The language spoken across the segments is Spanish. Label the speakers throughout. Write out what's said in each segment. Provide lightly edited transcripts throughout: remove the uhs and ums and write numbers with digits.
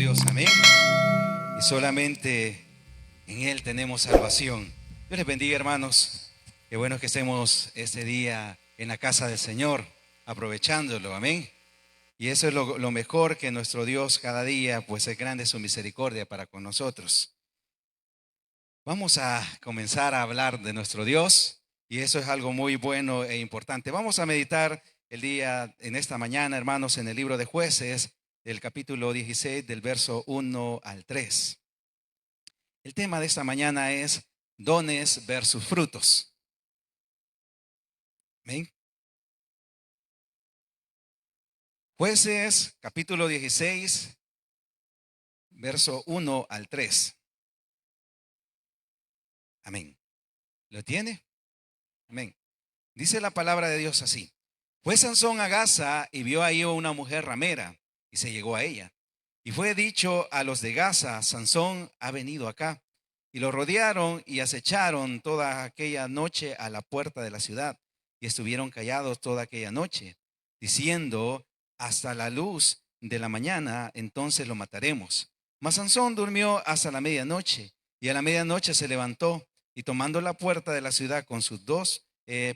Speaker 1: Dios, amén. Y solamente en Él tenemos salvación. Dios les bendiga, hermanos. Qué bueno que estemos este día en la casa del Señor, aprovechándolo, amén. Y eso es lo mejor, que nuestro Dios cada día, pues es grande su misericordia para con nosotros. Vamos a comenzar a hablar de nuestro Dios, y eso es algo muy bueno e importante. Vamos a meditar el día, en esta mañana, hermanos, en el libro de Jueces, del capítulo 16, del verso 1 al 3. El tema de esta mañana es dones versus frutos. ¿Amén? Jueces, capítulo 16, verso 1 al 3. Amén. ¿Lo tiene? Amén. Dice la palabra de Dios así: fue Sansón a Gaza y vio ahí una mujer ramera y se llegó a ella. Y fue dicho a los de Gaza: Sansón ha venido acá. Y lo rodearon y acecharon toda aquella noche a la puerta de la ciudad. Y estuvieron callados toda aquella noche, diciendo: hasta la luz de la mañana, entonces lo mataremos. Mas Sansón durmió hasta la medianoche, y a la medianoche se levantó, y tomando la puerta de la ciudad con sus dos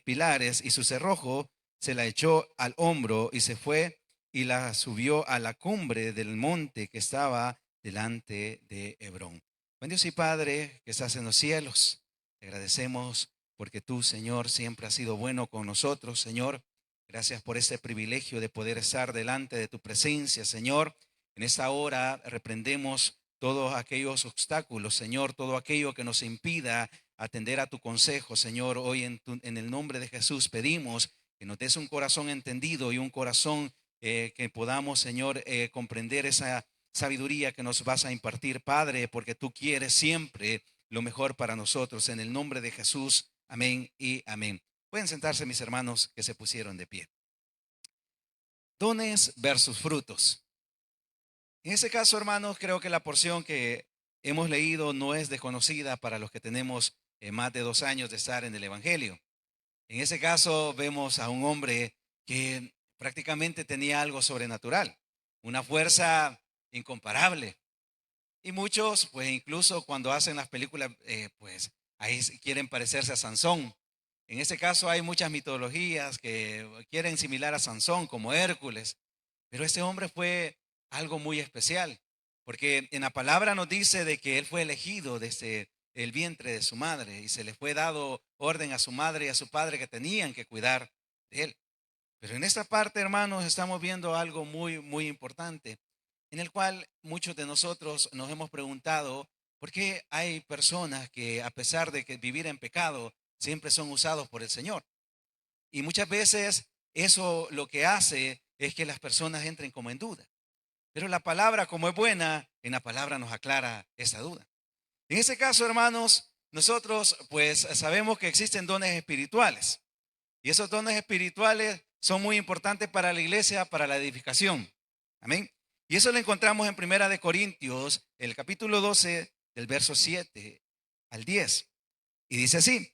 Speaker 1: pilares y su cerrojo, se la echó al hombro y se fue y la subió a la cumbre del monte que estaba delante de Hebrón. Buen Dios y Padre que estás en los cielos, te agradecemos porque tú, Señor, siempre has sido bueno con nosotros, Señor. Gracias por este privilegio de poder estar delante de tu presencia, Señor. En esta hora reprendemos todos aquellos obstáculos, Señor, todo aquello que nos impida atender a tu consejo, Señor. Hoy en el nombre de Jesús pedimos que nos des un corazón entendido y un corazón que podamos, Señor, comprender esa sabiduría que nos vas a impartir, Padre, porque tú quieres siempre lo mejor para nosotros. En el nombre de Jesús, amén y amén. Pueden sentarse, mis hermanos que se pusieron de pie. Dones versus frutos. En ese caso, hermanos, creo que la porción que hemos leído no es desconocida para los que tenemos más de 2 años de estar en el Evangelio. En ese caso vemos a un hombre que prácticamente tenía algo sobrenatural, una fuerza incomparable. Y muchos, pues incluso cuando hacen las películas, pues ahí quieren parecerse a Sansón. En ese caso hay muchas mitologías que quieren similar a Sansón, como Hércules. Pero este hombre fue algo muy especial, porque en la palabra nos dice de que él fue elegido desde el vientre de su madre y se le fue dado orden a su madre y a su padre que tenían que cuidar de él. Pero en esta parte, hermanos, estamos viendo algo muy, muy importante, en el cual muchos de nosotros nos hemos preguntado por qué hay personas que, a pesar de que vivir en pecado, siempre son usados por el Señor. Y muchas veces eso lo que hace es que las personas entren como en duda. Pero la palabra, como es buena, en la palabra nos aclara esa duda. En ese caso, hermanos, nosotros pues sabemos que existen dones espirituales. Y esos dones espirituales son muy importantes para la iglesia, para la edificación. Amén. Y eso lo encontramos en Primera de Corintios, el capítulo 12, del verso 7 al 10. Y dice así: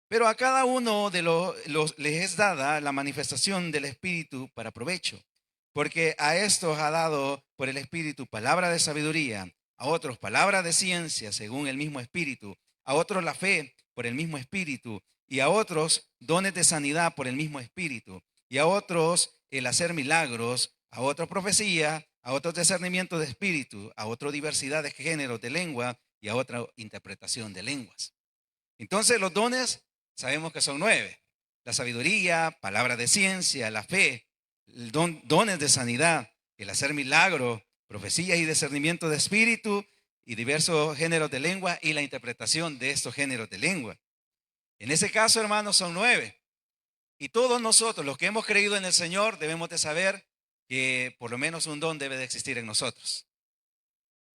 Speaker 1: pero a cada uno de los les es dada la manifestación del Espíritu para provecho, porque a estos ha dado por el Espíritu palabra de sabiduría, a otros palabra de ciencia según el mismo Espíritu, a otros la fe por el mismo Espíritu, y a otros dones de sanidad por el mismo Espíritu, y a otros el hacer milagros, a otros profecía, a otros discernimiento de espíritu, a otros diversidad de géneros de lengua y a otra interpretación de lenguas. Entonces los dones sabemos que son 9. La sabiduría, palabra de ciencia, la fe, dones de sanidad, el hacer milagros, profecías y discernimiento de espíritu y diversos géneros de lengua y la interpretación de estos géneros de lengua. En ese caso, hermanos, son 9. Y todos nosotros, los que hemos creído en el Señor, debemos de saber que por lo menos un don debe de existir en nosotros.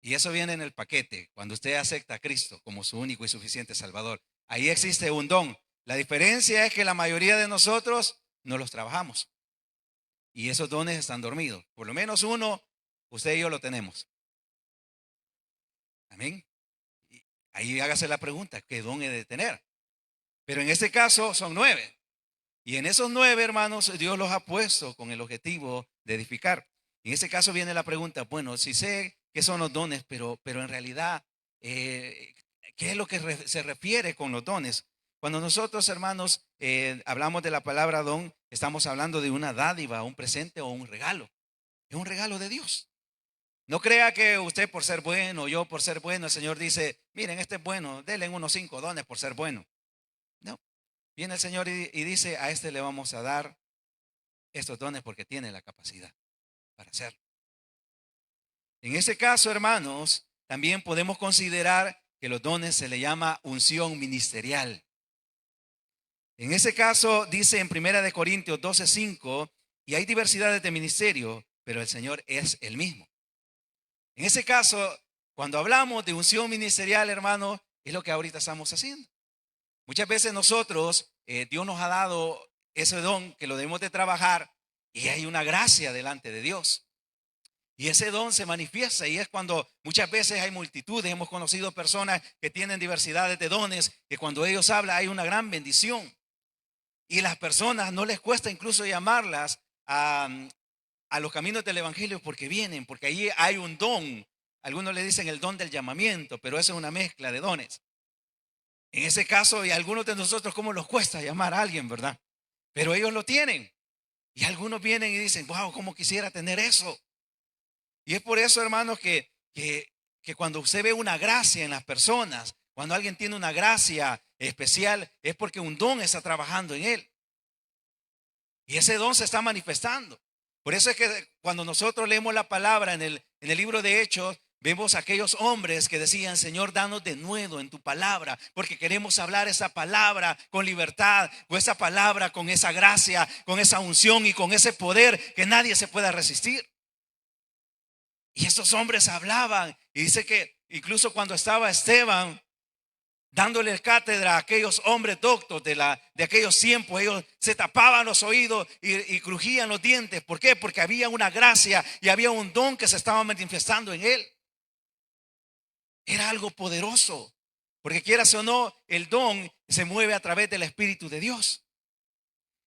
Speaker 1: Y eso viene en el paquete, cuando usted acepta a Cristo como su único y suficiente Salvador. Ahí existe un don. La diferencia es que la mayoría de nosotros no los trabajamos. Y esos dones están dormidos. Por lo menos uno, usted y yo lo tenemos. Amén. Y ahí hágase la pregunta, ¿qué don he de tener? Pero en este caso son 9. Y en esos 9, hermanos, Dios los ha puesto con el objetivo de edificar. En este caso viene la pregunta, bueno, si sé qué son los dones, pero en realidad, ¿qué es lo que se refiere con los dones? Cuando nosotros, hermanos, hablamos de la palabra don, estamos hablando de una dádiva, un presente o un regalo. Es un regalo de Dios. No crea que usted por ser bueno, yo por ser bueno, el Señor dice, miren, este es bueno, denle unos 5 dones por ser bueno. No, viene el Señor y dice, a este le vamos a dar estos dones porque tiene la capacidad para hacerlo. En ese caso, hermanos, también podemos considerar que los dones se le llama unción ministerial. En ese caso, dice en 1 Corintios 12:5, y hay diversidades de ministerio, pero el Señor es el mismo. En ese caso, cuando hablamos de unción ministerial, hermano, es lo que ahorita estamos haciendo. Muchas veces nosotros, Dios nos ha dado ese don que lo debemos de trabajar y hay una gracia delante de Dios. Y ese don se manifiesta y es cuando muchas veces hay multitudes, hemos conocido personas que tienen diversidades de dones, que cuando ellos hablan hay una gran bendición. Y las personas no les cuesta incluso llamarlas a los caminos del evangelio porque vienen, porque allí hay un don. Algunos le dicen el don del llamamiento, pero eso es una mezcla de dones. En ese caso, y a algunos de nosotros, ¿cómo nos cuesta llamar a alguien, verdad? Pero ellos lo tienen. Y algunos vienen y dicen, wow, ¿cómo quisiera tener eso? Y es por eso, hermanos, que cuando usted ve una gracia en las personas, cuando alguien tiene una gracia especial, es porque un don está trabajando en él. Y ese don se está manifestando. Por eso es que cuando nosotros leemos la palabra en el libro de Hechos, vemos a aquellos hombres que decían, Señor, danos de nuevo en tu palabra, porque queremos hablar esa palabra con libertad, con esa palabra, con esa gracia, con esa unción y con ese poder que nadie se pueda resistir. Y estos hombres hablaban y dice que incluso cuando estaba Esteban dándole cátedra a aquellos hombres doctos de aquellos tiempos, ellos se tapaban los oídos y crujían los dientes. ¿Por qué? Porque había una gracia y había un don que se estaba manifestando en él. Era algo poderoso, porque quieras o no, el don se mueve a través del Espíritu de Dios.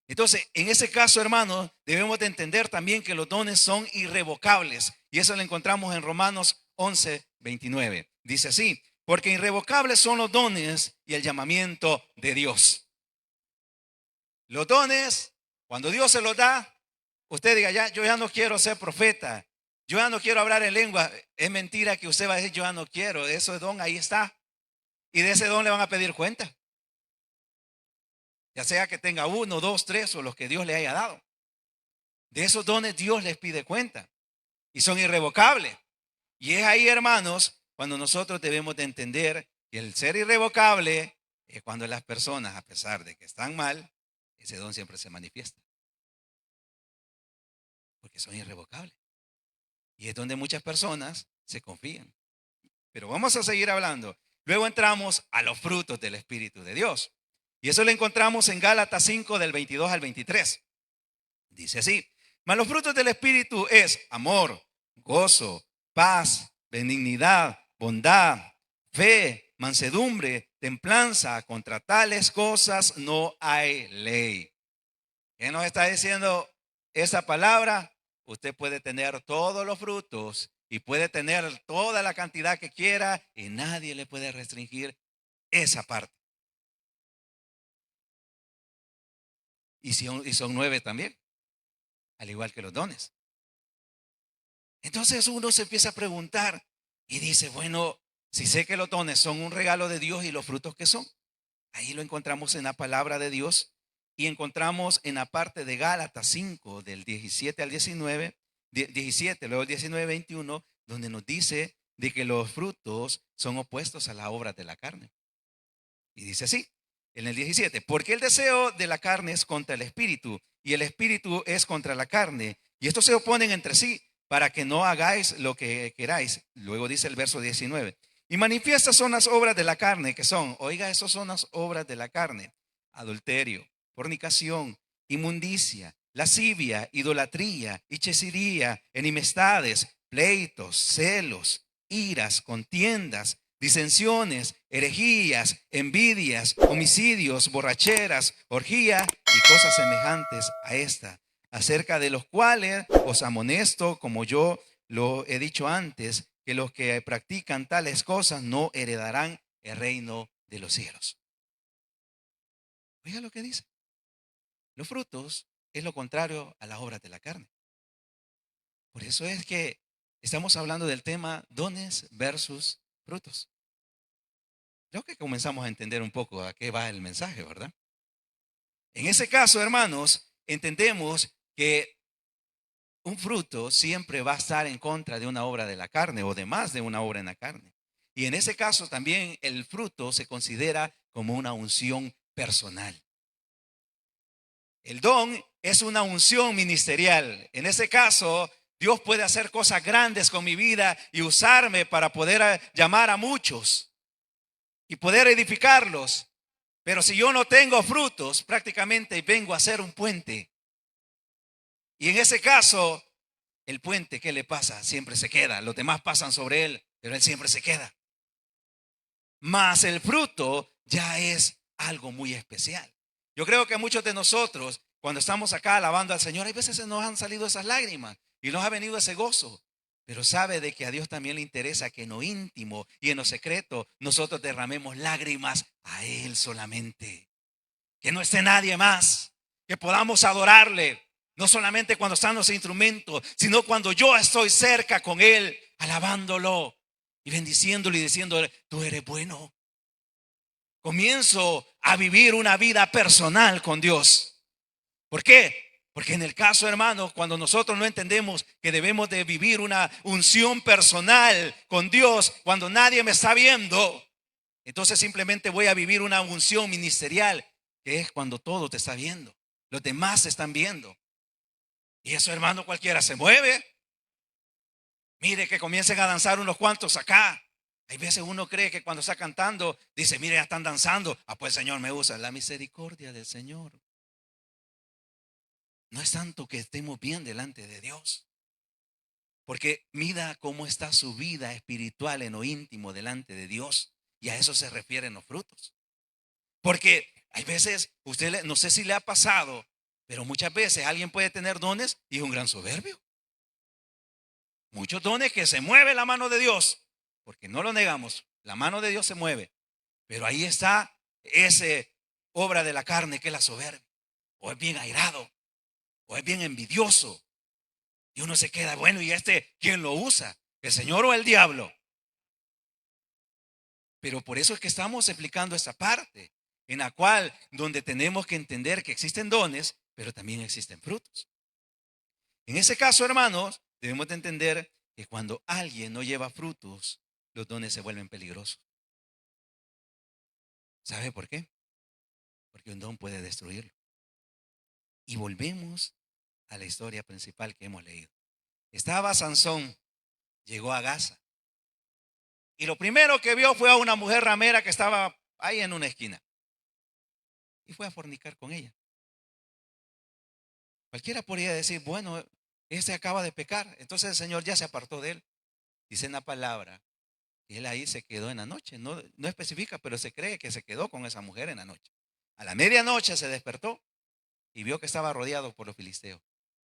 Speaker 1: Entonces, en ese caso, hermanos, debemos de entender también que los dones son irrevocables. Y eso lo encontramos en Romanos 11:29. Dice así, porque irrevocables son los dones y el llamamiento de Dios. Los dones, cuando Dios se los da, usted diga, yo ya no quiero ser profeta, yo ya no quiero hablar en lengua. Es mentira que usted va a decir, yo ya no quiero, ese don ahí está. Y de ese don le van a pedir cuenta. Ya sea que tenga 1, 2, 3 o los que Dios le haya dado. De esos dones Dios les pide cuenta. Y son irrevocables. Y es ahí, hermanos, cuando nosotros debemos de entender que el ser irrevocable es cuando las personas, a pesar de que están mal, ese don siempre se manifiesta. Porque son irrevocables. Y es donde muchas personas se confían. Pero vamos a seguir hablando. Luego entramos a los frutos del Espíritu de Dios. Y eso lo encontramos en Gálatas 5 del 22 al 23. Dice así, mas los frutos del Espíritu es amor, gozo, paz, benignidad, bondad, fe, mansedumbre, templanza. Contra tales cosas no hay ley. ¿Qué nos está diciendo esa palabra? Usted puede tener todos los frutos y puede tener toda la cantidad que quiera y nadie le puede restringir esa parte. Y son 9 también, al igual que los dones. Entonces uno se empieza a preguntar y dice, bueno, si sé que los dones son un regalo de Dios y los frutos que son. Ahí lo encontramos en la palabra de Dios y encontramos en la parte de Gálatas 5 del 17 al 19, 17, luego el 19, 21, donde nos dice de que los frutos son opuestos a las obras de la carne. Y dice así, en el 17, porque el deseo de la carne es contra el espíritu y el espíritu es contra la carne. Y estos se oponen entre sí para que no hagáis lo que queráis. Luego dice el verso 19. Y manifiestas son las obras de la carne que son, oiga, esas son las obras de la carne: adulterio, fornicación, inmundicia, lascivia, idolatría, hechicería, enemistades, pleitos, celos, iras, contiendas, disensiones, herejías, envidias, homicidios, borracheras, orgía y cosas semejantes a esta, acerca de los cuales os amonesto, como yo lo he dicho antes, que los que practican tales cosas no heredarán el reino de los cielos. Oiga lo que dice. Los frutos es lo contrario a las obras de la carne. Por eso es que estamos hablando del tema dones versus frutos. Creo que comenzamos a entender un poco a qué va el mensaje, ¿verdad? En ese caso, hermanos, entendemos que un fruto siempre va a estar en contra de una obra de la carne o de más de una obra en la carne. Y en ese caso también el fruto se considera como una unción personal. El don es una unción ministerial. En ese caso, Dios puede hacer cosas grandes con mi vida y usarme para poder llamar a muchos y poder edificarlos. Pero si yo no tengo frutos, prácticamente vengo a ser un puente. Y en ese caso, el puente, ¿qué le pasa? Siempre se queda. Los demás pasan sobre él, pero él siempre se queda. Mas el fruto ya es algo muy especial. Yo creo que muchos de nosotros, cuando estamos acá alabando al Señor, hay veces se nos han salido esas lágrimas y nos ha venido ese gozo. Pero sabe de que a Dios también le interesa que en lo íntimo y en lo secreto nosotros derramemos lágrimas a Él solamente. Que no esté nadie más. Que podamos adorarle. No solamente cuando están los instrumentos, sino cuando yo estoy cerca con Él, alabándolo y bendiciéndolo y diciéndole, tú eres bueno. Comienzo a vivir una vida personal con Dios. ¿Por qué? Porque en el caso, hermanos, cuando nosotros no entendemos que debemos de vivir una unción personal con Dios, cuando nadie me está viendo, entonces simplemente voy a vivir una unción ministerial, que es cuando todo te está viendo, los demás te están viendo. Y eso, hermano, cualquiera se mueve. Mire que comiencen a danzar unos cuantos acá. Hay veces uno cree que cuando está cantando, dice, mire, ya están danzando. Ah, pues el Señor me usa. La misericordia del Señor. No es tanto que estemos bien delante de Dios. Porque mira cómo está su vida espiritual en lo íntimo delante de Dios. Y a eso se refieren los frutos. Porque hay veces, usted no sé si le ha pasado, pero muchas veces alguien puede tener dones y es un gran soberbio. Muchos dones que se mueve la mano de Dios, porque no lo negamos, la mano de Dios se mueve, pero ahí está esa obra de la carne que es la soberbia, o es bien airado, o es bien envidioso, y uno se queda, bueno, ¿y quién lo usa? ¿El Señor o el diablo? Pero por eso es que estamos explicando esta parte, en la cual donde tenemos que entender que existen dones, pero también existen frutos. En ese caso, hermanos, debemos de entender que cuando alguien no lleva frutos, los dones se vuelven peligrosos. ¿Sabe por qué? Porque un don puede destruirlo. Y volvemos a la historia principal que hemos leído. Estaba Sansón, llegó a Gaza. Y lo primero que vio fue a una mujer ramera que estaba ahí en una esquina. Y fue a fornicar con ella. Cualquiera podría decir, bueno, este acaba de pecar. Entonces el Señor ya se apartó de él. Dice en la palabra que él ahí se quedó en la noche. No, no especifica, pero se cree que se quedó con esa mujer en la noche. A la medianoche se despertó y vio que estaba rodeado por los filisteos.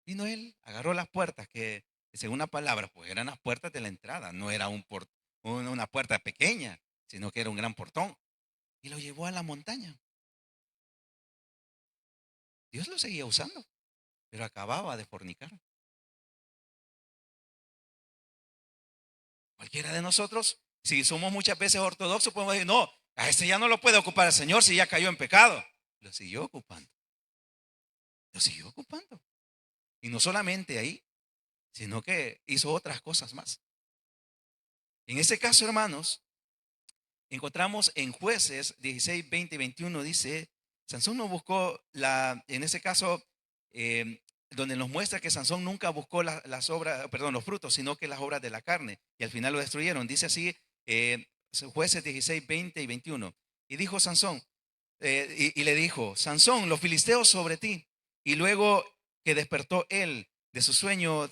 Speaker 1: Vino él, agarró las puertas que según la palabra, pues eran las puertas de la entrada. No era una puerta pequeña, sino que era un gran portón. Y lo llevó a la montaña. Dios lo seguía usando, pero acababa de fornicar. Cualquiera de nosotros, si somos muchas veces ortodoxos, podemos decir, no, a este ya no lo puede ocupar el Señor si ya cayó en pecado. Lo siguió ocupando. Lo siguió ocupando. Y no solamente ahí, sino que hizo otras cosas más. En ese caso, hermanos, encontramos en Jueces 16, 20 y 21, dice, Sansón no buscó en ese caso, donde nos muestra que Sansón nunca buscó las obras, perdón, los frutos, sino que las obras de la carne, y al final lo destruyeron. Dice así, Jueces 16, 20 y 21. Y dijo Sansón, y le dijo, Sansón, los filisteos sobre ti. Y luego que despertó él de su sueño,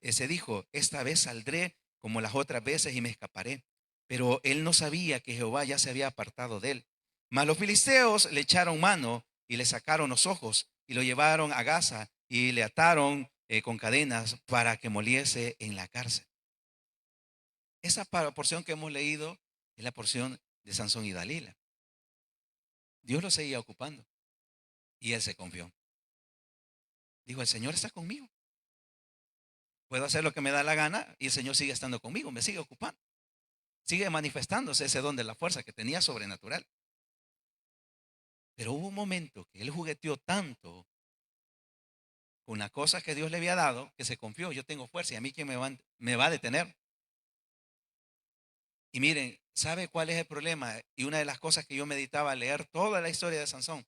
Speaker 1: se dijo, esta vez saldré como las otras veces y me escaparé. Pero él no sabía que Jehová ya se había apartado de él. Mas los filisteos le echaron mano y le sacaron los ojos y lo llevaron a Gaza y le ataron con cadenas para que moliese en la cárcel. esa porción que hemos leído es la porción de Sansón y Dalila. Dios lo seguía ocupando y él se confió. Dijo, el Señor está conmigo. Puedo hacer lo que me da la gana y el Señor sigue estando conmigo, me sigue ocupando. Sigue manifestándose ese don de la fuerza que tenía sobrenatural. Pero hubo un momento que él jugueteó tanto con las cosas que Dios le había dado que se confió. Yo tengo fuerza y a mí quién me va a detener. Y miren, ¿sabe cuál es el problema? Y una de las cosas que yo meditaba al leer toda la historia de Sansón,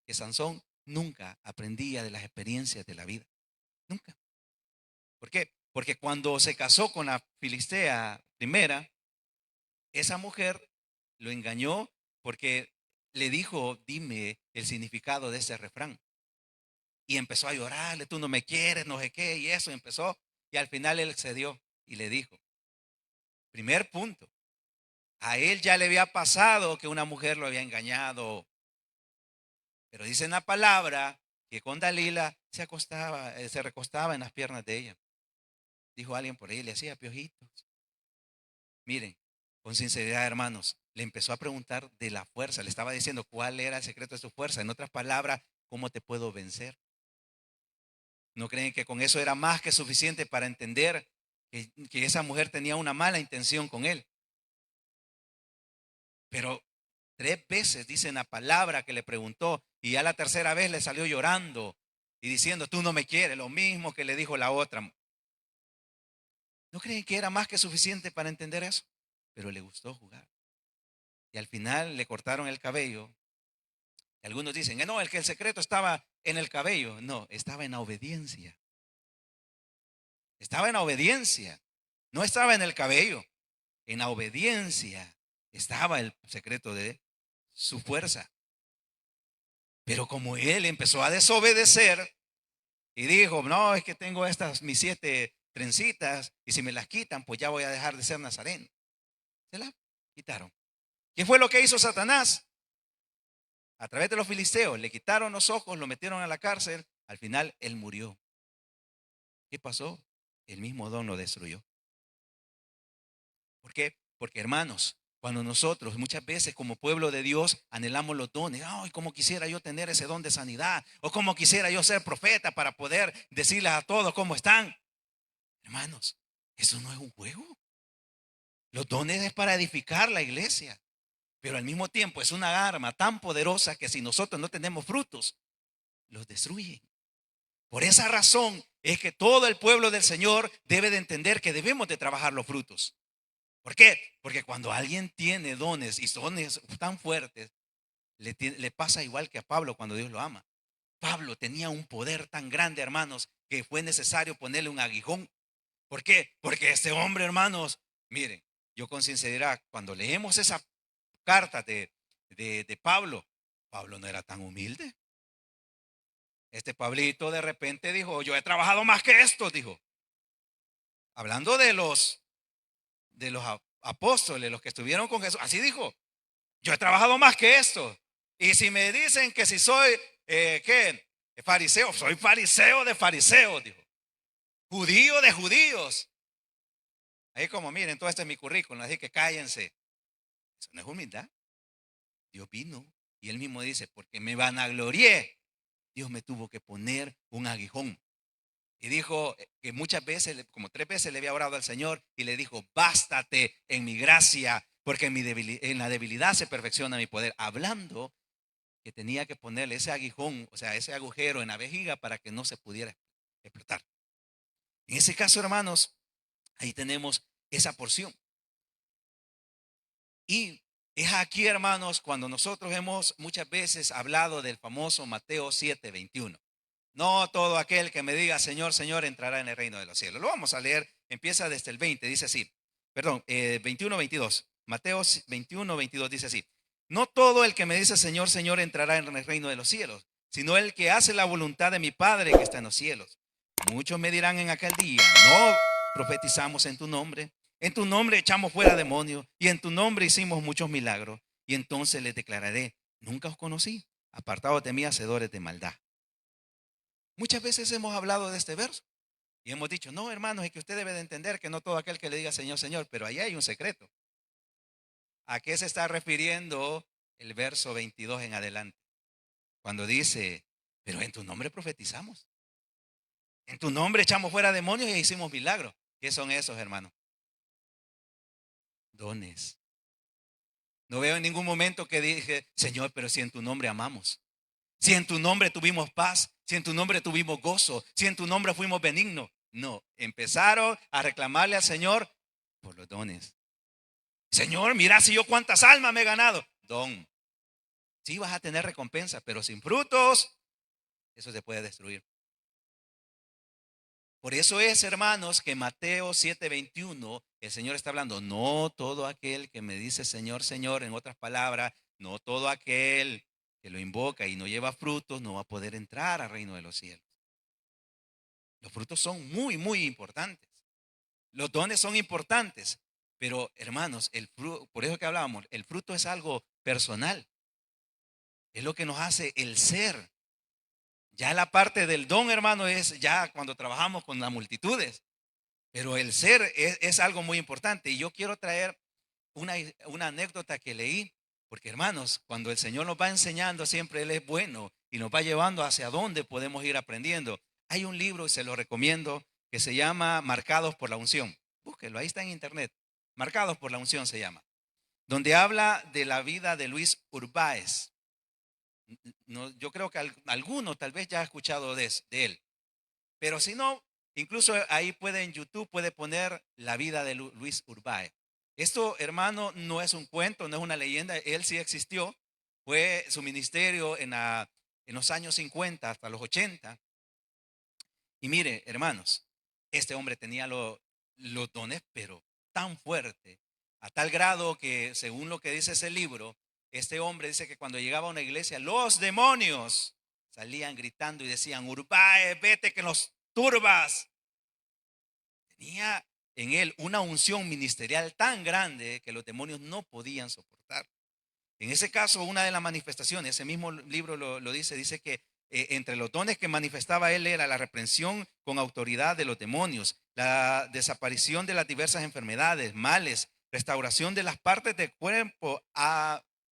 Speaker 1: que Sansón nunca aprendía de las experiencias de la vida. Nunca. ¿Por qué? Porque cuando se casó con la filistea primera, esa mujer lo engañó porque le dijo, dime el significado de ese refrán. Y empezó a llorarle, tú no me quieres, no sé qué, y eso empezó. Y al final él cedió y le dijo, primer punto, a él ya le había pasado que una mujer lo había engañado. Pero dice en la palabra que con Dalila se recostaba en las piernas de ella. Dijo alguien por ahí, le hacía piojitos. Miren, con sinceridad, hermanos, le empezó a preguntar de la fuerza. Le estaba diciendo cuál era el secreto de su fuerza. En otras palabras, ¿cómo te puedo vencer? ¿No creen que con eso era más que suficiente para entender que esa mujer tenía una mala intención con él? Pero 3 veces dice la palabra que le preguntó y ya la tercera vez le salió llorando y diciendo, tú no me quieres, lo mismo que le dijo la otra. ¿No creen que era más que suficiente para entender eso? Pero le gustó jugar. Y al final le cortaron el cabello. Y algunos dicen, no, que el secreto estaba en el cabello. No, estaba en la obediencia. Estaba en la obediencia. No estaba en el cabello. En la obediencia estaba el secreto de su fuerza. Pero como él empezó a desobedecer y dijo, no, es que tengo mis 7 trencitas y si me las quitan, pues ya voy a dejar de ser nazareno. Se las quitaron. ¿Qué fue lo que hizo Satanás? A través de los filisteos, le quitaron los ojos, lo metieron a la cárcel. Al final, él murió. ¿Qué pasó? El mismo don lo destruyó. ¿Por qué? Porque hermanos, cuando nosotros muchas veces como pueblo de Dios anhelamos los dones, ay, cómo quisiera yo tener ese don de sanidad, o cómo quisiera yo ser profeta para poder decirles a todos cómo están. Hermanos, eso no es un juego. Los dones es para edificar la iglesia, pero al mismo tiempo es una arma tan poderosa que si nosotros no tenemos frutos, los destruyen. Por esa razón es que todo el pueblo del Señor debe de entender que debemos de trabajar los frutos. ¿Por qué? Porque cuando alguien tiene dones y dones tan fuertes, le pasa igual que a Pablo cuando Dios lo ama. Pablo tenía un poder tan grande, hermanos, que fue necesario ponerle un aguijón. ¿Por qué? Porque este hombre, hermanos, miren, yo con sinceridad, cuando leemos esa carta de Pablo, Pablo no era tan humilde. Este Pablito de repente dijo, yo he trabajado más que esto, dijo. Hablando de los apóstoles, los que estuvieron con Jesús, así dijo, yo he trabajado más que esto. Y si me dicen que si soy, ¿qué? Fariseo, soy fariseo de fariseos, dijo. Judío de judíos. Ahí como, miren, todo este es mi currículum, así que cállense. Eso no es humildad. Dios vino y él mismo dice, porque me vanaglorié, Dios me tuvo que poner un aguijón. Y dijo que muchas veces, como 3 veces le había orado al Señor y le dijo, bástate en mi gracia, porque en la debilidad se perfecciona mi poder. Hablando que tenía que ponerle ese aguijón, o sea, ese agujero en la vejiga para que no se pudiera explotar. En ese caso, hermanos, ahí tenemos esa porción. Y es aquí, hermanos, cuando nosotros hemos muchas veces hablado del famoso Mateo 7:21. No todo aquel que me diga Señor, Señor entrará en el reino de los cielos. Lo vamos a leer, empieza desde el 20, dice así. Perdón, 21, 22. Mateo 21, 22 dice así. No todo el que me dice Señor, Señor entrará en el reino de los cielos, sino el que hace la voluntad de mi Padre que está en los cielos. Muchos me dirán en aquel día, no profetizamos en tu nombre echamos fuera demonios y en tu nombre hicimos muchos milagros. Y entonces les declararé, nunca os conocí, apartados de mí, hacedores de maldad. Muchas veces hemos hablado de este verso. Y hemos dicho, no, hermanos, es que usted debe de entender que no todo aquel que le diga Señor, Señor, pero ahí hay un secreto. ¿A qué se está refiriendo el verso 22 en adelante? Cuando dice, pero en tu nombre profetizamos. En tu nombre echamos fuera demonios y hicimos milagros. ¿Qué son esos, hermanos? Dones. No veo en ningún momento que dije, Señor, pero si en tu nombre amamos. Si en tu nombre tuvimos paz, si en tu nombre tuvimos gozo, si en tu nombre fuimos benignos. No, empezaron a reclamarle al Señor por los dones. Señor, mira si yo cuántas almas me he ganado. Don. Sí vas a tener recompensa, pero sin frutos, eso se puede destruir. Por eso es, hermanos, que Mateo 7:21, el Señor está hablando, no todo aquel que me dice Señor, Señor, en otras palabras, no todo aquel que lo invoca y no lleva frutos, no va a poder entrar al reino de los cielos. Los frutos son muy, muy importantes. Los dones son importantes, pero hermanos, por eso que hablábamos, el fruto es algo personal. Es lo que nos hace el ser. Ya la parte del don, hermano, es ya cuando trabajamos con las multitudes. Pero el ser es algo muy importante. Y yo quiero traer una anécdota que leí, porque hermanos, cuando el Señor nos va enseñando, siempre Él es bueno y nos va llevando hacia dónde podemos ir aprendiendo. Hay un libro, y se lo recomiendo, que se llama Marcados por la Unción. Búsquelo, ahí está en internet. Marcados por la Unción se llama. Donde habla de la vida de Luis Urbáez. No, yo creo que alguno tal vez ya ha escuchado de él. Pero si no, incluso ahí en YouTube puede poner la vida de Luis Urbáez. Esto, hermano, no es un cuento, no es una leyenda, él sí existió. Fue su ministerio en los años 50 hasta los 80. Y mire, hermanos, este hombre tenía los dones, pero tan fuerte, a tal grado que, según lo que dice ese libro, este hombre dice que cuando llegaba a una iglesia, los demonios salían gritando y decían, Urbáez, vete que nos turbas. Tenía en él una unción ministerial tan grande que los demonios no podían soportar. En ese caso, una de las manifestaciones, ese mismo libro lo dice que entre los dones que manifestaba él era la reprensión con autoridad de los demonios, la desaparición de las diversas enfermedades, males, restauración de las partes del cuerpo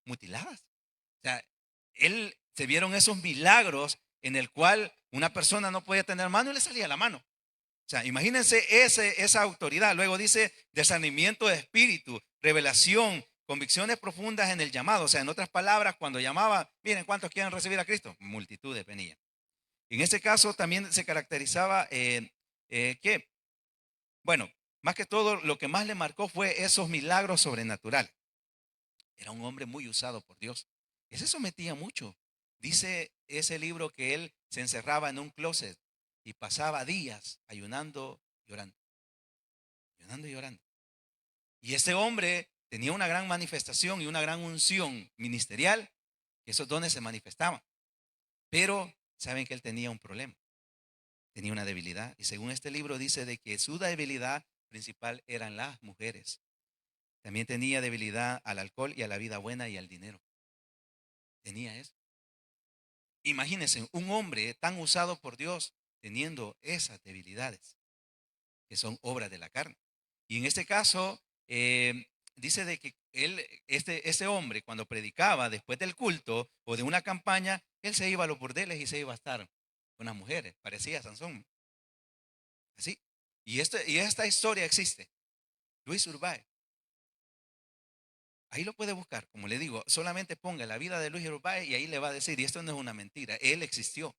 Speaker 1: mutiladas. O sea, él se vieron esos milagros en el cual una persona no podía tener mano y le salía la mano. O sea, imagínense esa autoridad. Luego dice discernimiento de espíritu, revelación, convicciones profundas en el llamado. O sea, en otras palabras, cuando llamaba, miren, ¿cuántos quieren recibir a Cristo? Multitudes venía. En ese caso también se caracterizaba que, bueno, más que todo, lo que más le marcó fue esos milagros sobrenaturales. Era un hombre muy usado por Dios. Él se sometía mucho. Dice ese libro que él se encerraba en un closet y pasaba días ayunando, llorando, ayunando y llorando. Y este hombre tenía una gran manifestación y una gran unción ministerial, que esos dones se manifestaban. Pero saben que él tenía un problema, tenía una debilidad. Y según este libro dice de que su debilidad principal eran las mujeres. También tenía debilidad al alcohol y a la vida buena y al dinero. Tenía eso. Imagínense un hombre tan usado por Dios teniendo esas debilidades que son obras de la carne. Y en este caso, dice de que este hombre, cuando predicaba después del culto o de una campaña, él se iba a los burdeles y se iba a estar con las mujeres. Parecía Sansón. Así. Y esta historia existe. Luis Urbáez. Ahí lo puede buscar. Como le digo, solamente ponga la vida de Luis Urbáez y ahí le va a decir, y esto no es una mentira, él existió.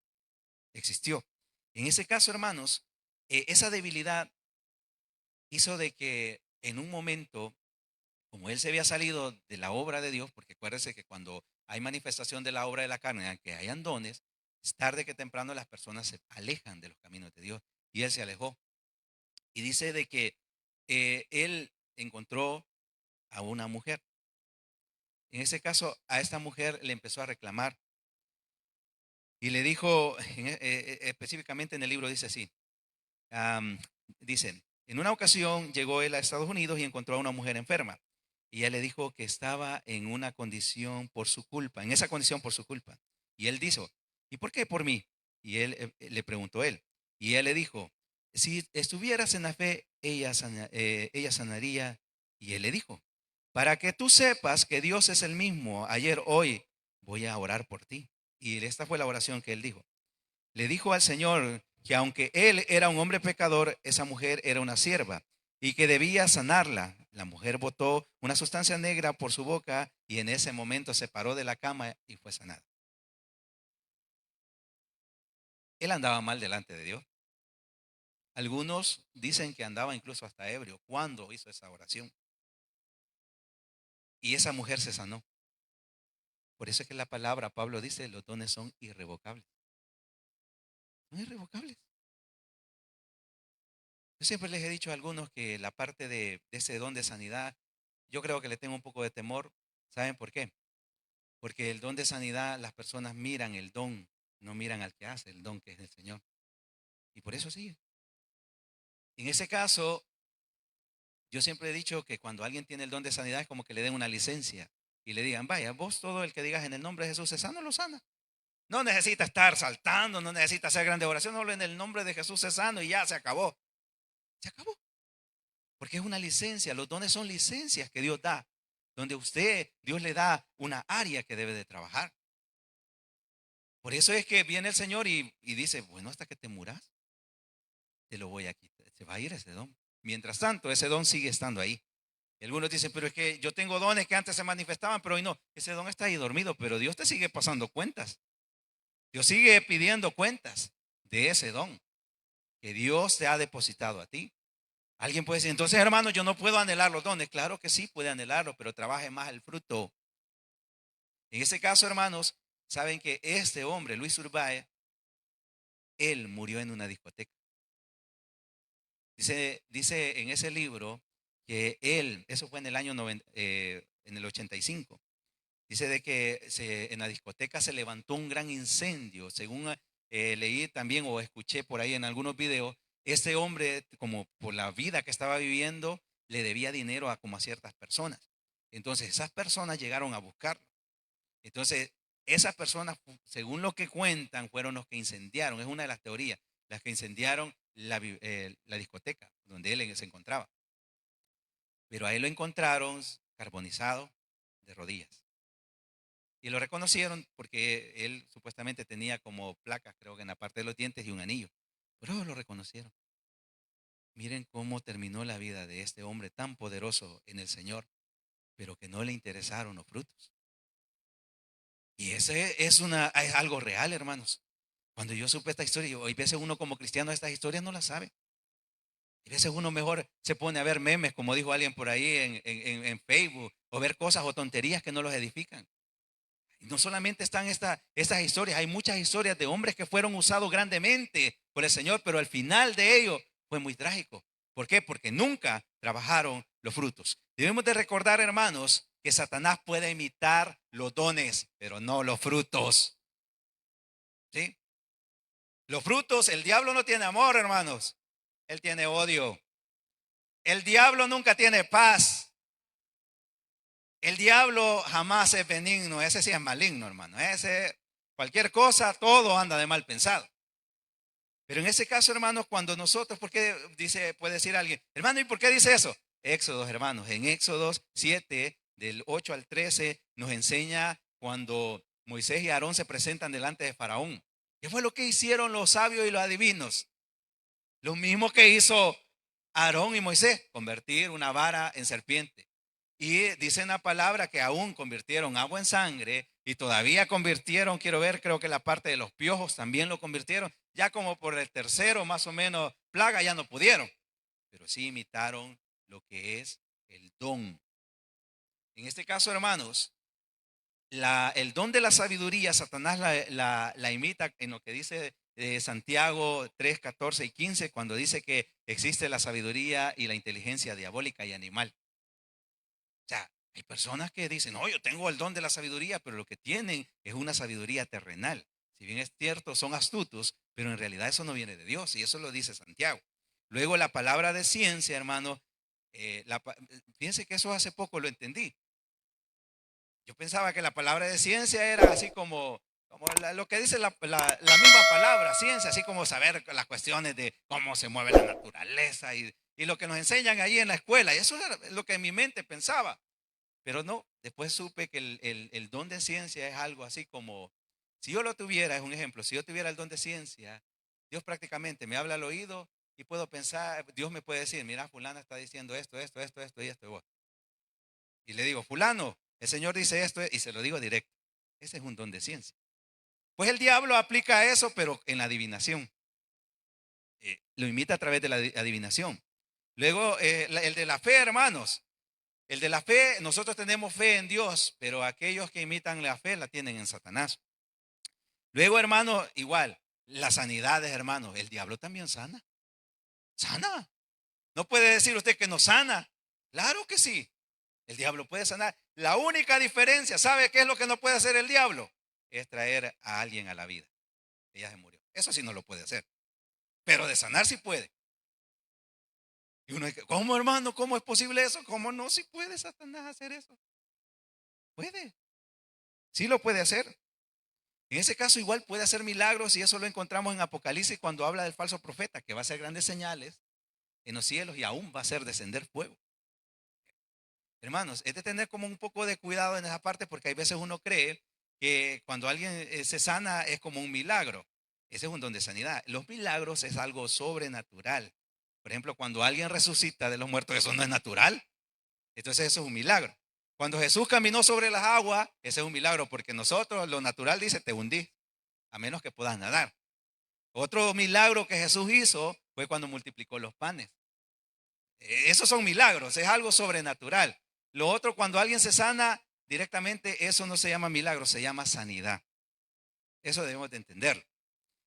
Speaker 1: Existió. En ese caso, hermanos, esa debilidad hizo de que en un momento, como él se había salido de la obra de Dios, porque acuérdense que cuando hay manifestación de la obra de la carne, aunque hayan dones, es tarde que temprano las personas se alejan de los caminos de Dios. Y él se alejó. Y dice de que él encontró a una mujer. En ese caso, a esta mujer le empezó a reclamar y le dijo, específicamente en el libro dice así, Am, dicen, en una ocasión llegó él a Estados Unidos y encontró a una mujer enferma. Y ella le dijo que estaba en una condición por su culpa, en esa condición por su culpa. Y él dijo, ¿y por qué por mí? Y él le preguntó él. Y él le dijo, si estuvieras en la fe, ella sanaría. Y él le dijo, para que tú sepas que Dios es el mismo ayer, hoy, voy a orar por ti. Y esta fue la oración que él dijo. Le dijo al Señor que aunque él era un hombre pecador, esa mujer era una sierva y que debía sanarla. La mujer botó una sustancia negra por su boca y en ese momento se paró de la cama y fue sanada. Él andaba mal delante de Dios. Algunos dicen que andaba incluso hasta ebrio cuando hizo esa oración. Y esa mujer se sanó. Por eso es que la palabra, Pablo dice, los dones son irrevocables. Son irrevocables. Yo siempre les he dicho a algunos que la parte de ese don de sanidad, yo creo que le tengo un poco de temor. ¿Saben por qué? Porque el don de sanidad, las personas miran el don, no miran al que hace el don, que es el Señor. Y por eso sigue. En ese caso, yo siempre he dicho que cuando alguien tiene el don de sanidad es como que le den una licencia y le digan, vaya, vos todo el que digas en el nombre de Jesús es sano, lo sana. No necesita estar saltando, no necesita hacer grandes oraciones, solo en el nombre de Jesús es sano y ya se acabó. Se acabó. Porque es una licencia, los dones son licencias que Dios da, donde Dios le da una área que debe de trabajar. Por eso es que viene el Señor y dice, bueno, hasta que te muras, te lo voy a quitar, se va a ir ese don. Mientras tanto, ese don sigue estando ahí. Y algunos dicen, pero es que yo tengo dones que antes se manifestaban, pero hoy no. Ese don está ahí dormido, pero Dios te sigue pasando cuentas. Dios sigue pidiendo cuentas de ese don que Dios te ha depositado a ti. Alguien puede decir, entonces hermano, yo no puedo anhelar los dones. Claro que sí, puede anhelarlo, pero trabaje más el fruto. En ese caso, hermanos, saben que este hombre, Luis Urbáez, él murió en una discoteca. Dice en ese libro que él, eso fue en el año en el 85. Dice de que en la discoteca se levantó un gran incendio. Según leí también o escuché por ahí en algunos videos, este hombre, como por la vida que estaba viviendo, le debía dinero a como a ciertas personas. Entonces esas personas llegaron a buscarlo. Entonces esas personas, según lo que cuentan, fueron los que incendiaron. Es una de las teorías, las que incendiaron la discoteca donde él se encontraba. Pero ahí lo encontraron carbonizado de rodillas. Y lo reconocieron porque él supuestamente tenía como placas, creo que en la parte de los dientes y un anillo. Pero lo reconocieron. Miren cómo terminó la vida de este hombre tan poderoso en el Señor, pero que no le interesaron los frutos. Y ese es algo real, hermanos. Cuando yo supe esta historia, hoy veces uno como cristiano estas historias no las sabe. Y a veces uno mejor se pone a ver memes, como dijo alguien por ahí en Facebook, o ver cosas o tonterías que no los edifican. No solamente están estas historias, hay muchas historias de hombres que fueron usados grandemente por el Señor, pero al final de ello fue muy trágico. ¿Por qué? Porque nunca trabajaron los frutos. Debemos de recordar, hermanos, que Satanás puede imitar los dones, pero no los frutos. ¿Sí? Los frutos, el diablo no tiene amor, hermanos. Él tiene odio. El diablo nunca tiene paz. El diablo jamás es benigno, ese sí es maligno, hermano. Ese, cualquier cosa, todo anda de mal pensado. Pero en ese caso, hermanos, cuando nosotros, puede decir alguien, hermano, ¿y por qué dice eso? Éxodos, hermanos, en Éxodos 7, del 8 al 13, nos enseña cuando Moisés y Aarón se presentan delante de Faraón. ¿Qué fue lo que hicieron los sabios y los adivinos? Lo mismo que hizo Aarón y Moisés, convertir una vara en serpiente. Y dice en la palabra que aún convirtieron agua en sangre y todavía convirtieron, quiero ver, creo que la parte de los piojos también lo convirtieron. Ya como por el tercero más o menos plaga ya no pudieron, pero sí imitaron lo que es el don. En este caso, hermanos, el don de la sabiduría, Satanás la imita en lo que dice Santiago 3, 14 y 15, cuando dice que existe la sabiduría y la inteligencia diabólica y animal. O sea, hay personas que dicen, no, yo tengo el don de la sabiduría, pero lo que tienen es una sabiduría terrenal. Si bien es cierto, son astutos, pero en realidad eso no viene de Dios, y eso lo dice Santiago. Luego la palabra de ciencia, hermano, fíjense que eso hace poco lo entendí. Yo pensaba que la palabra de ciencia era así como como lo que dice la misma palabra, ciencia, así como saber las cuestiones de cómo se mueve la naturaleza y lo que nos enseñan ahí en la escuela. Y eso era lo que en mi mente pensaba. Pero no, después supe que el don de ciencia es algo así como, si yo lo tuviera, es un ejemplo, si yo tuviera el don de ciencia, Dios prácticamente me habla al oído y puedo pensar, Dios me puede decir, mira, fulana está diciendo esto y esto y vos. Y le digo, fulano, el Señor dice esto y se lo digo directo. Ese es un don de ciencia. Pues el diablo aplica eso, pero en la adivinación. Lo imita a través de la adivinación. Luego, el de la fe, hermanos. El de la fe, nosotros tenemos fe en Dios, pero aquellos que imitan la fe la tienen en Satanás. Luego, hermano, igual, las sanidades, hermano, el diablo también sana. Sana. No puede decir usted que no sana. Claro que sí. El diablo puede sanar. La única diferencia, ¿sabe qué es lo que no puede hacer el diablo? Es traer a alguien a la vida. Ella se murió. Eso sí no lo puede hacer. Pero de sanar sí puede. Y uno dice, ¿cómo, hermano? ¿Cómo es posible eso? ¿Cómo no? Si puede Satanás hacer eso. Puede. Sí lo puede hacer. En ese caso igual puede hacer milagros y eso lo encontramos en Apocalipsis cuando habla del falso profeta, que va a hacer grandes señales en los cielos y aún va a hacer descender fuego. Hermanos, es de tener como un poco de cuidado en esa parte porque hay veces uno cree que cuando alguien se sana es como un milagro. Ese es un don de sanidad. Los milagros es algo sobrenatural. Por ejemplo, cuando alguien resucita de los muertos, eso no es natural. Entonces eso es un milagro. Cuando Jesús caminó sobre las aguas, ese es un milagro porque nosotros lo natural dice te hundí, a menos que puedas nadar. Otro milagro que Jesús hizo fue cuando multiplicó los panes. Esos son milagros, es algo sobrenatural. Lo otro, cuando alguien se sana directamente, eso no se llama milagro, se llama sanidad. Eso debemos de entenderlo.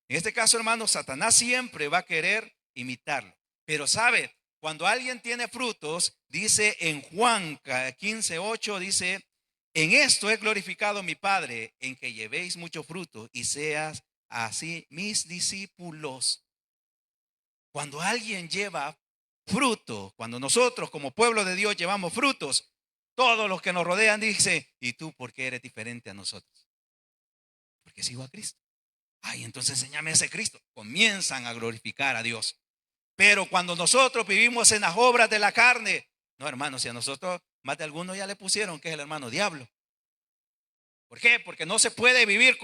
Speaker 1: En este caso, hermanos, Satanás siempre va a querer imitarlo. Pero sabe, cuando alguien tiene frutos, dice en Juan 15:8, dice, en esto he glorificado mi Padre, en que llevéis mucho fruto y seas así mis discípulos. Cuando alguien lleva fruto, cuando nosotros como pueblo de Dios llevamos frutos, todos los que nos rodean dicen, ¿y tú por qué eres diferente a nosotros? Porque sigo a Cristo. Ay, entonces enséñame ese Cristo. Comienzan a glorificar a Dios. Pero cuando nosotros vivimos en las obras de la carne, no, hermanos, si a nosotros más de algunos ya le pusieron que es el hermano diablo. ¿Por qué? Porque no se puede vivir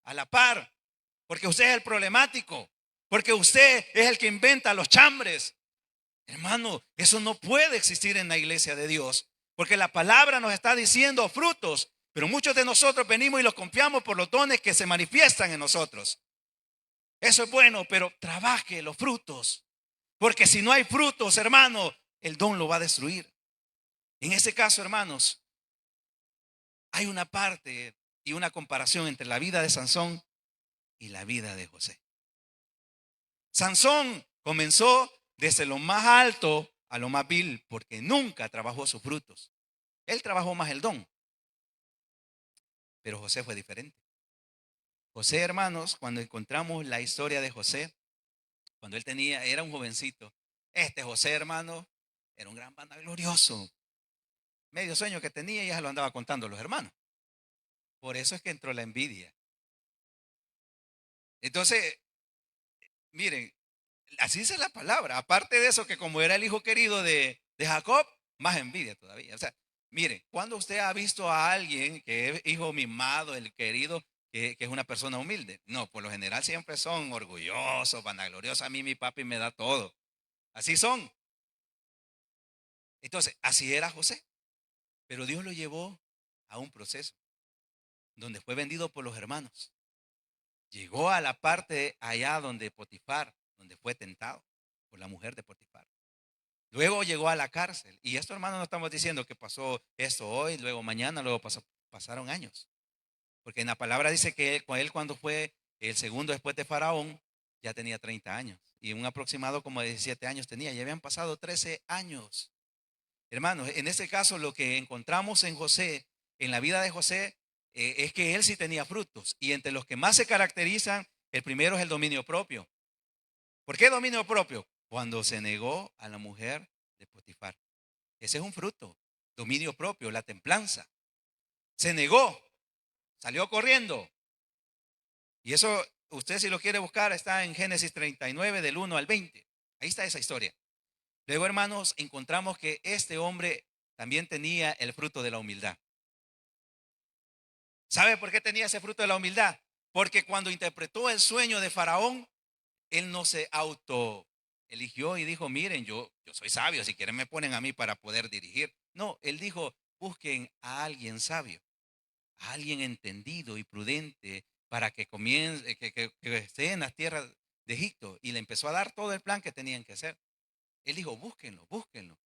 Speaker 1: a la par. Porque usted es el problemático. Porque usted es el que inventa los chambres. Hermano, eso no puede existir en la iglesia de Dios, porque la palabra nos está diciendo frutos, pero muchos de nosotros venimos y los confiamos por los dones que se manifiestan en nosotros. Eso es bueno, pero trabaje los frutos, porque si no hay frutos, hermano, el don lo va a destruir. En ese caso, hermanos, hay una parte y una comparación entre la vida de Sansón y la vida de José. Sansón comenzó desde lo más alto a lo más vil, porque nunca trabajó sus frutos. Él trabajó más el don, pero José fue diferente. José, hermanos, cuando encontramos la historia de José, cuando él era un jovencito, este José, hermano, era un gran vanaglorioso. Medio sueño que tenía y ya se lo andaba contando a los hermanos. Por eso es que entró la envidia. Entonces, miren, así dice la palabra. Aparte de eso, que como era el hijo querido de Jacob, más envidia todavía. O sea, mire, cuando usted ha visto a alguien que es hijo mimado, el querido, que es una persona humilde? No, por lo general siempre son orgullosos, vanagloriosos. A mí mi papi me da todo. Así son. Entonces, así era José. Pero Dios lo llevó a un proceso donde fue vendido por los hermanos. Llegó a la parte allá donde Potifar, donde fue tentado por la mujer de Potifar. Luego llegó a la cárcel. Y esto, hermano, no estamos diciendo que pasó esto hoy, luego mañana, luego pasaron años. Porque en la palabra dice que él cuando fue el segundo después de Faraón, ya tenía 30 años. Y un aproximado como de 17 años tenía. Ya habían pasado 13 años. Hermanos, en este caso lo que encontramos en José, en la vida de José, es que él sí tenía frutos. Y entre los que más se caracterizan, el primero es el dominio propio. ¿Por qué dominio propio? Cuando se negó a la mujer de Potifar. Ese es un fruto. Dominio propio, la templanza. Se negó, salió corriendo. Y eso, usted si lo quiere buscar, está en Génesis 39, del 1 al 20. Ahí está esa historia. Luego, hermanos, encontramos que este hombre también tenía el fruto de la humildad. ¿Sabe por qué tenía ese fruto de la humildad? Porque cuando interpretó el sueño de Faraón, él no se auto eligió y dijo, miren, yo soy sabio, si quieren me ponen a mí para poder dirigir. No, él dijo, busquen a alguien sabio, a alguien entendido y prudente para que comience, que esté en las tierras de Egipto. Y le empezó a dar todo el plan que tenían que hacer. Él dijo, búsquenlo, búsquenlo.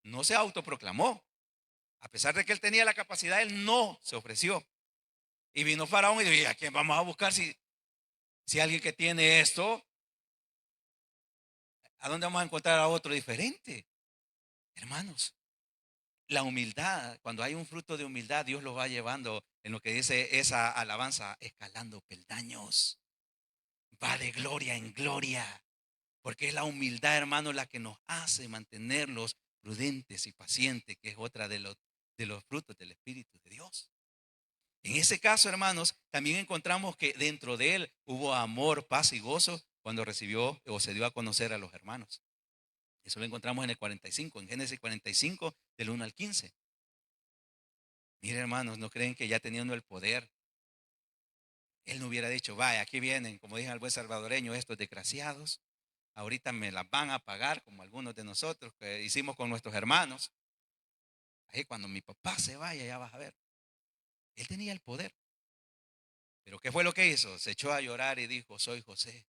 Speaker 1: No se autoproclamó. A pesar de que él tenía la capacidad, él no se ofreció. Y vino Faraón y dijo, ¿y a quién vamos a buscar si alguien que tiene esto, a dónde vamos a encontrar a otro diferente? Hermanos, la humildad, cuando hay un fruto de humildad, Dios lo va llevando en lo que dice esa alabanza, escalando peldaños. Va de gloria en gloria. Porque es la humildad, hermano, la que nos hace mantenerlos prudentes y pacientes, que es otra de los frutos del Espíritu de Dios. En ese caso, hermanos, también encontramos que dentro de él hubo amor, paz y gozo cuando recibió o se dio a conocer a los hermanos. Eso lo encontramos en el 45, en Génesis 45, del 1 al 15. Mire, hermanos, ¿no creen que ya teniendo el poder, él no hubiera dicho, vaya, aquí vienen, como dije al buen salvadoreño, estos desgraciados, ahorita me las van a pagar, como algunos de nosotros que hicimos con nuestros hermanos? Ahí cuando mi papá se vaya, ya vas a ver. Él tenía el poder. Pero ¿qué fue lo que hizo? Se echó a llorar y dijo, soy José.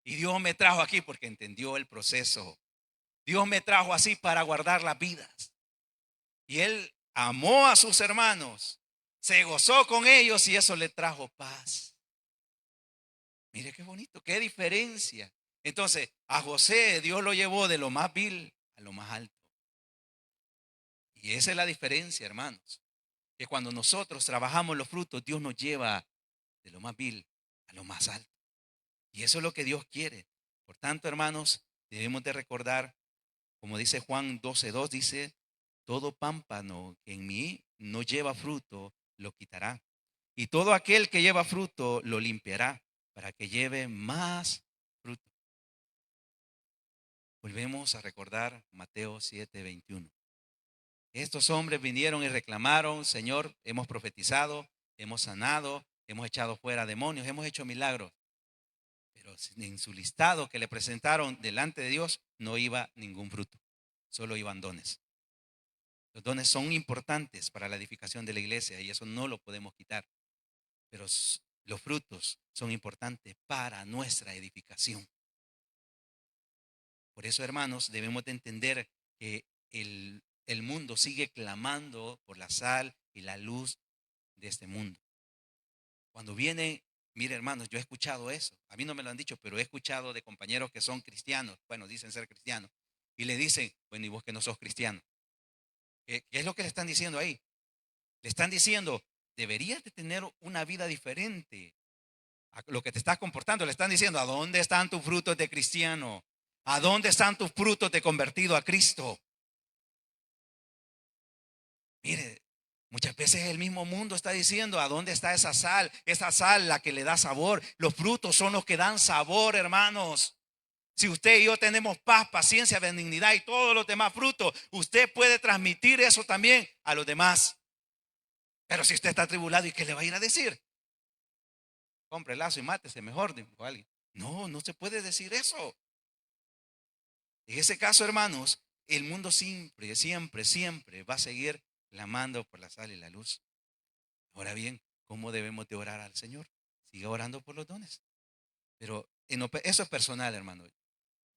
Speaker 1: Y Dios me trajo aquí porque entendió el proceso. Dios me trajo así para guardar las vidas. Y él amó a sus hermanos, se gozó con ellos y eso le trajo paz. Mire qué bonito, qué diferencia. Entonces, a José Dios lo llevó de lo más vil a lo más alto. Y esa es la diferencia, hermanos. Que cuando nosotros trabajamos los frutos, Dios nos lleva de lo más vil a lo más alto. Y eso es lo que Dios quiere. Por tanto, hermanos, debemos de recordar, como dice Juan 12:2, dice, todo pámpano que en mí no lleva fruto, lo quitará. Y todo aquel que lleva fruto, lo limpiará para que lleve más fruto. Volvemos a recordar Mateo 7:21. Estos hombres vinieron y reclamaron, Señor, hemos profetizado, hemos sanado, hemos echado fuera demonios, hemos hecho milagros. Pero en su listado que le presentaron delante de Dios no iba ningún fruto, solo iban dones. Los dones son importantes para la edificación de la iglesia y eso no lo podemos quitar. Pero los frutos son importantes para nuestra edificación. Por eso, hermanos, debemos de entender que el mundo sigue clamando por la sal y la luz de este mundo. Cuando viene, mire, hermanos, yo he escuchado eso. A mí no me lo han dicho, pero he escuchado de compañeros que son cristianos. Bueno, dicen ser cristianos. Y le dicen, bueno, y vos que no sos cristiano. ¿Qué es lo que le están diciendo ahí? Le están diciendo, deberías de tener una vida diferente a lo que te estás comportando. Le están diciendo, ¿a dónde están tus frutos de cristiano? ¿A dónde están tus frutos de convertido a Cristo? Mire, muchas veces el mismo mundo está diciendo, ¿a dónde está esa sal? Esa sal la que le da sabor. Los frutos son los que dan sabor, hermanos. Si usted y yo tenemos paz, paciencia, benignidad y todos los demás frutos, usted puede transmitir eso también a los demás. Pero si usted está atribulado, ¿y qué le va a ir a decir? Compre el lazo y mátese mejor, dijo alguien. No, no se puede decir eso. En ese caso, hermanos, el mundo siempre, siempre, siempre va a seguir clamando por la sal y la luz. Ahora bien, ¿cómo debemos de orar al Señor? Siga orando por los dones. Pero eso es personal, hermano.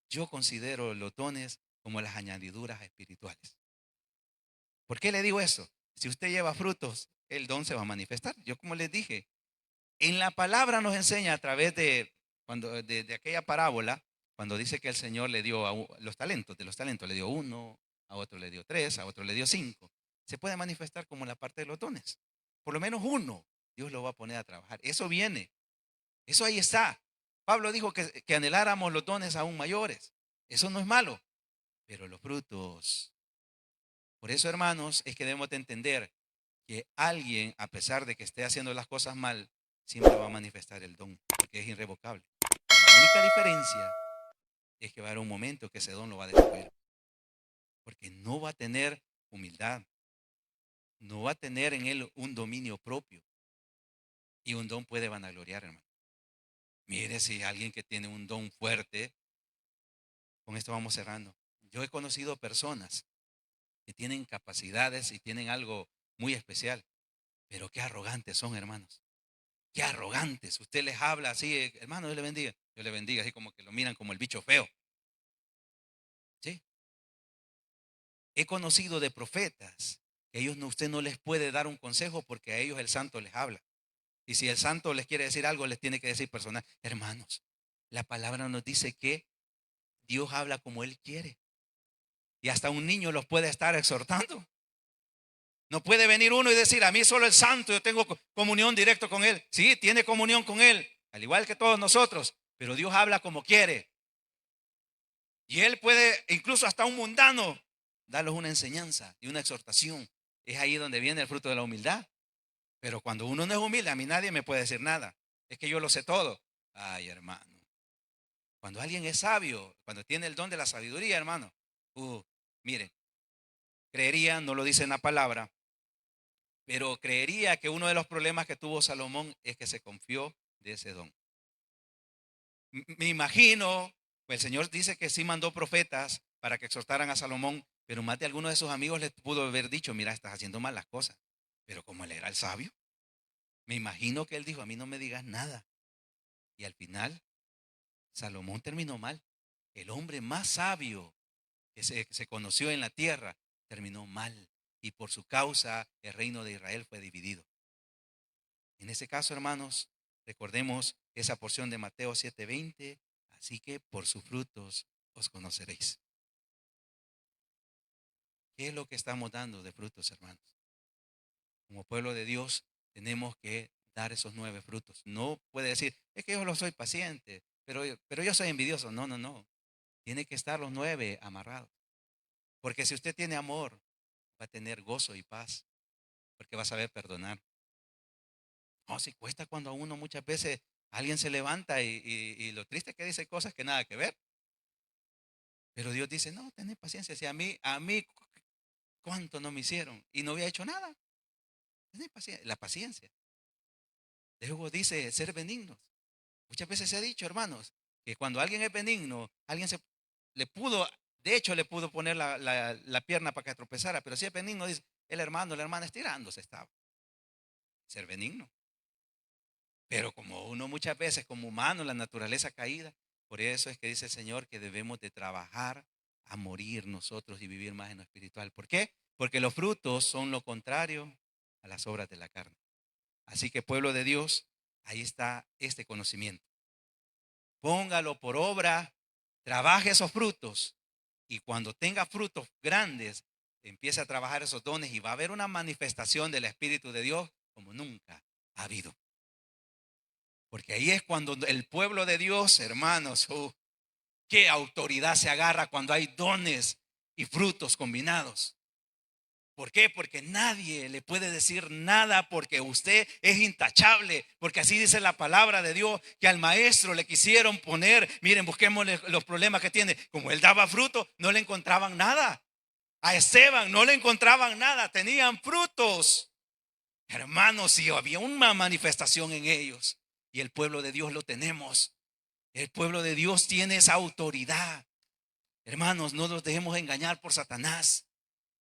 Speaker 1: Yo considero los dones como las añadiduras espirituales. ¿Por qué le digo eso? Si usted lleva frutos, el don se va a manifestar. Yo como les dije, en la palabra nos enseña a través de aquella parábola, cuando dice que el Señor le dio los talentos, de los talentos le dio uno, a otro le dio tres, a otro le dio cinco. Se puede manifestar como la parte de los dones. Por lo menos uno, Dios lo va a poner a trabajar. Eso viene, eso ahí está. Pablo dijo que anheláramos los dones aún mayores. Eso no es malo, pero los frutos. Por eso, hermanos, es que debemos de entender que alguien, a pesar de que esté haciendo las cosas mal, siempre va a manifestar el don, porque es irrevocable. La única diferencia es que va a haber un momento que ese don lo va a destruir, porque no va a tener humildad, no va a tener en él un dominio propio. Y un don puede vanagloriar, hermano. Mire, si alguien que tiene un don fuerte, con esto vamos cerrando. Yo he conocido personas que tienen capacidades y tienen algo muy especial, pero qué arrogantes son, hermanos. Qué arrogantes. Usted les habla así, hermano, Dios le bendiga. Dios le bendiga, así como que lo miran como el bicho feo. ¿Sí? He conocido de profetas que usted no les puede dar un consejo porque a ellos el santo les habla. Y si el santo les quiere decir algo, les tiene que decir personal. Hermanos, la palabra nos dice que Dios habla como Él quiere. Y hasta un niño los puede estar exhortando. No puede venir uno y decir, a mí solo el santo, yo tengo comunión directa con Él. Sí, tiene comunión con Él, al igual que todos nosotros. Pero Dios habla como quiere. Y Él puede, incluso hasta un mundano, darles una enseñanza y una exhortación. Es ahí donde viene el fruto de la humildad. Pero cuando uno no es humilde, a mí nadie me puede decir nada. Es que yo lo sé todo. Ay, hermano. Cuando alguien es sabio, cuando tiene el don de la sabiduría, hermano. Miren, creería, no lo dice en la palabra, pero creería que uno de los problemas que tuvo Salomón es que se confió de ese don. Me imagino, pues el Señor dice que sí mandó profetas para que exhortaran a Salomón, pero más de alguno de sus amigos le pudo haber dicho, mira, estás haciendo mal las cosas. Pero como él era el sabio, me imagino que él dijo, a mí no me digas nada. Y al final, Salomón terminó mal. El hombre más sabio que se conoció en la tierra terminó mal. Y por su causa el reino de Israel fue dividido. En ese caso, hermanos, recordemos esa porción de Mateo 7:20. Así que por sus frutos os conoceréis. ¿Qué es lo que estamos dando de frutos, hermanos? Como pueblo de Dios tenemos que dar esos 9 frutos. No puede decir, es que yo lo soy paciente, pero yo soy envidioso. No, no, no. Tiene que estar los 9 amarrados. Porque si usted tiene amor, va a tener gozo y paz, porque va a saber perdonar. No, si cuesta cuando a uno muchas veces alguien se levanta y lo triste es que dice cosas que nada que ver. Pero Dios dice, no, tened paciencia. Si a mí, ¿cuánto no me hicieron? Y no había hecho nada. Tened paciencia, la paciencia. Luego dice ser benignos. Muchas veces se ha dicho, hermanos, que cuando alguien es benigno, alguien le pudo, de hecho le pudo poner la pierna para que tropezara, pero si es benigno, dice, el hermano, la hermana estirándose estaba. Ser benigno. Pero como uno muchas veces, como humano, la naturaleza caída, por eso es que dice el Señor que debemos de trabajar a morir nosotros y vivir más en lo espiritual. ¿Por qué? Porque los frutos son lo contrario a las obras de la carne. Así que pueblo de Dios, ahí está este conocimiento. Póngalo por obra, trabaje esos frutos y cuando tenga frutos grandes, empiece a trabajar esos dones y va a haber una manifestación del Espíritu de Dios como nunca ha habido. Porque ahí es cuando el pueblo de Dios, hermanos, qué autoridad se agarra cuando hay dones y frutos combinados. ¿Por qué? Porque nadie le puede decir nada porque usted es intachable. Porque así dice la palabra de Dios, que al maestro le quisieron poner, miren, busquemos los problemas que tiene. Como él daba fruto, no le encontraban nada. A Esteban no le encontraban nada, tenían frutos. Hermanos, si había una manifestación en ellos. Y el pueblo de Dios lo tenemos. El pueblo de Dios tiene esa autoridad. Hermanos, no nos dejemos engañar por Satanás.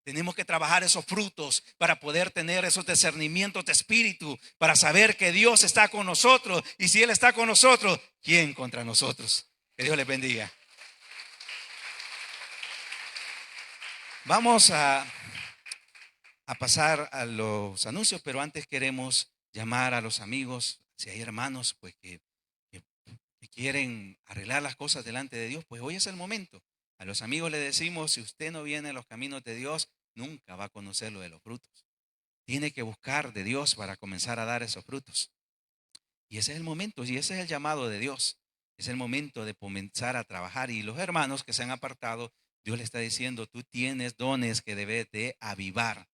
Speaker 1: Tenemos que trabajar esos frutos para poder tener esos discernimientos de espíritu, para saber que Dios está con nosotros. Y si Él está con nosotros, ¿quién contra nosotros? Que Dios les bendiga. Vamos a pasar a los anuncios, pero antes queremos llamar a los amigos. Si hay hermanos pues que quieren arreglar las cosas delante de Dios, pues hoy es el momento. A los amigos les decimos, si usted no viene a los caminos de Dios, nunca va a conocer lo de los frutos. Tiene que buscar de Dios para comenzar a dar esos frutos. Y ese es el momento, y ese es el llamado de Dios. Es el momento de comenzar a trabajar. Y los hermanos que se han apartado, Dios le está diciendo, tú tienes dones que debes de avivar,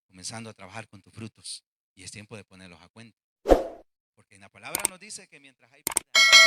Speaker 1: comenzando a trabajar con tus frutos. Y es tiempo de ponerlos a cuenta. Porque En la palabra nos dice que mientras hay vida,